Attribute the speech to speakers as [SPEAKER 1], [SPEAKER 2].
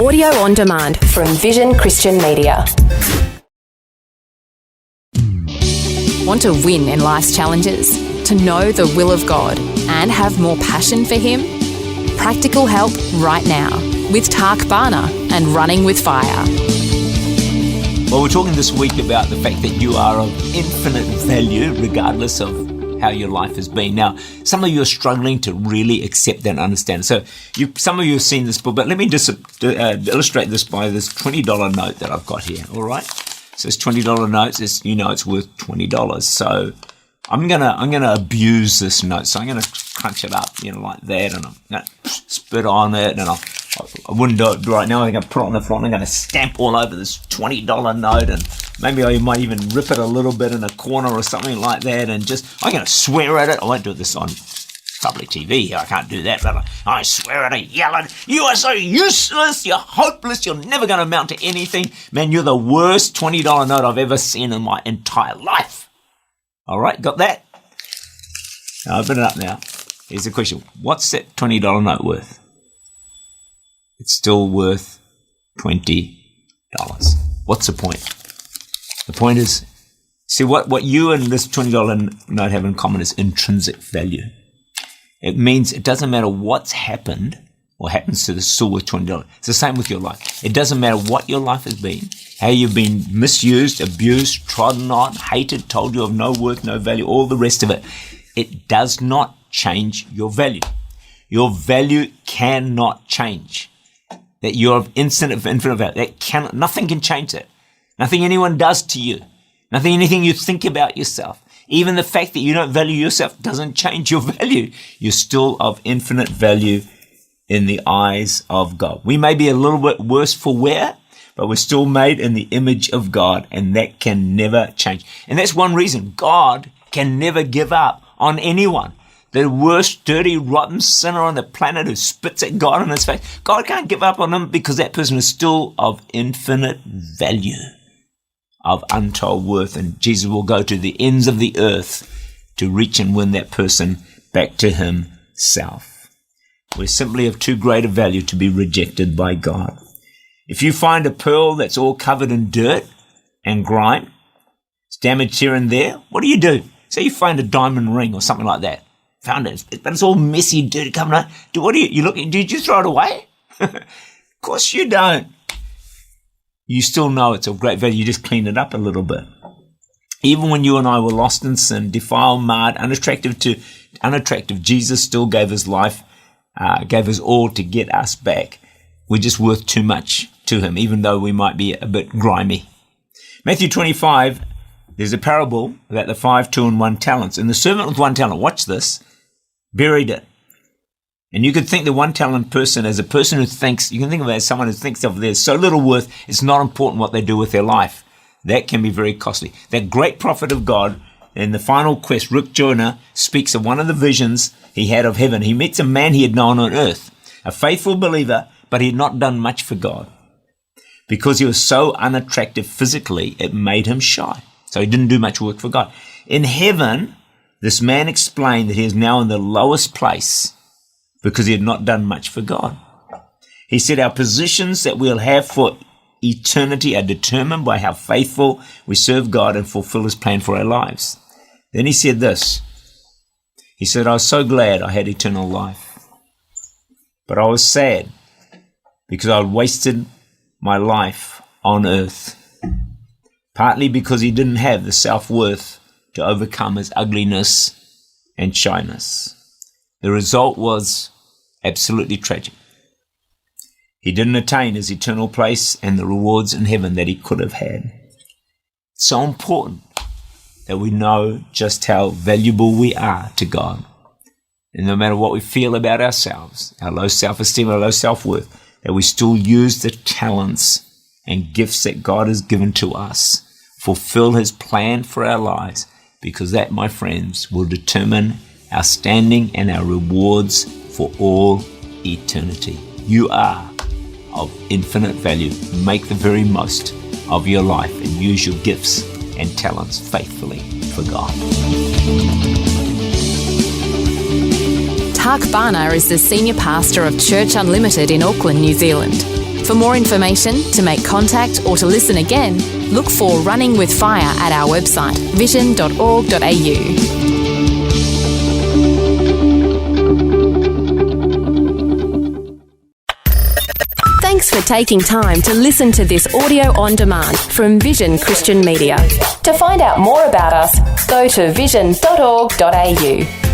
[SPEAKER 1] Audio on demand from Vision Christian Media. Want to win in life's challenges? To know the will of God and have more passion for Him? Practical help right now with Tak Bhana and Running with Fire.
[SPEAKER 2] Well, we're talking this week about the fact that you are of infinite value regardless of how your life has been. Now, some of you are struggling to really accept that and understand. So some of you have seen this book, but let me just illustrate this by this $20 note that I've got here, all right? So this $20 note, it's worth $20. So I'm gonna abuse this note. So I'm gonna crunch it up, like that, and I'm gonna spit on it, and I wouldn't do it right now. I'm gonna put it on the floor, and I'm gonna stamp all over this $20 note, and maybe I might even rip it a little bit in a corner or something like that, and I'm gonna swear at it. I won't do this on public TV. I can't do that, but I swear at it, yelling, "You are so useless, you're hopeless, you're never going to amount to anything. Man, you're the worst $20 note I've ever seen in my entire life." All right, got that? Now open it up now. Here's the question. What's that $20 note worth? It's still worth $20. What's the point? The point is, see, what you and this $20 note have in common is intrinsic value. It means it doesn't matter what's happened or happens to the soul with $20. It's the same with your life. It doesn't matter what your life has been, how you've been misused, abused, trodden on, hated, told you of no worth, no value, all the rest of it. It does not change your value. Your value cannot change. That you're of infinite value. Nothing can change that. Nothing anyone does to you. Anything you think about yourself. Even the fact that you don't value yourself doesn't change your value. You're still of infinite value in the eyes of God. We may be a little bit worse for wear, but we're still made in the image of God, and that can never change. And that's one reason God can never give up on anyone. The worst, dirty, rotten sinner on the planet who spits at God in his face, God can't give up on him because that person is still of infinite value, of untold worth, and Jesus will go to the ends of the earth to reach and win that person back to Himself. We're simply of too great a value to be rejected by God. If you find a pearl that's all covered in dirt and grime, it's damaged here and there, what do? Say you find a diamond ring or something like that. Found it, but it's all messy, dirty, coming out. What do you look? Did you throw it away? Of course you don't. You still know it's of great value. You just clean it up a little bit. Even when you and I were lost in sin, defiled, marred, unattractive, Jesus still gave His life, gave His all to get us back. We're just worth too much to Him, even though we might be a bit grimy. Matthew 25, there's a parable about the 5, 2, and 1 talents. And the servant with 1 talent, watch this, buried it. And you could think the 1 talent person as a person who thinks, you can think of it as someone who thinks of there's so little worth, it's not important what they do with their life. That can be very costly. That great prophet of God, in the final quest, Rick Joyner speaks of one of the visions he had of heaven. He meets a man he had known on earth, a faithful believer, but he had not done much for God. Because he was so unattractive physically, it made him shy. So he didn't do much work for God. In heaven, this man explained that he is now in the lowest place because he had not done much for God. He said our positions that we'll have for eternity are determined by how faithful we serve God and fulfill His plan for our lives. Then he said this. He said, I was so glad I had eternal life, but I was sad because I had wasted my life on earth, partly because he didn't have the self-worth to overcome his ugliness and shyness. The result was absolutely tragic. He didn't attain his eternal place and the rewards in heaven that he could have had. It's so important that we know just how valuable we are to God. And no matter what we feel about ourselves, our low self-esteem, our low self-worth, that we still use the talents and gifts that God has given to us, fulfill His plan for our lives, because that, my friends, will determine our standing and our rewards for all eternity. You are of infinite value. Make the very most of your life and use your gifts and talents faithfully for God. Tak Bhana is the Senior Pastor of Church Unlimited in Auckland, New Zealand.
[SPEAKER 1] For more information, to make contact or to listen again, look for Running with Fire at our website, vision.org.au. Thanks for taking time to listen to this audio on demand from Vision Christian Media. To find out more about us, go to vision.org.au.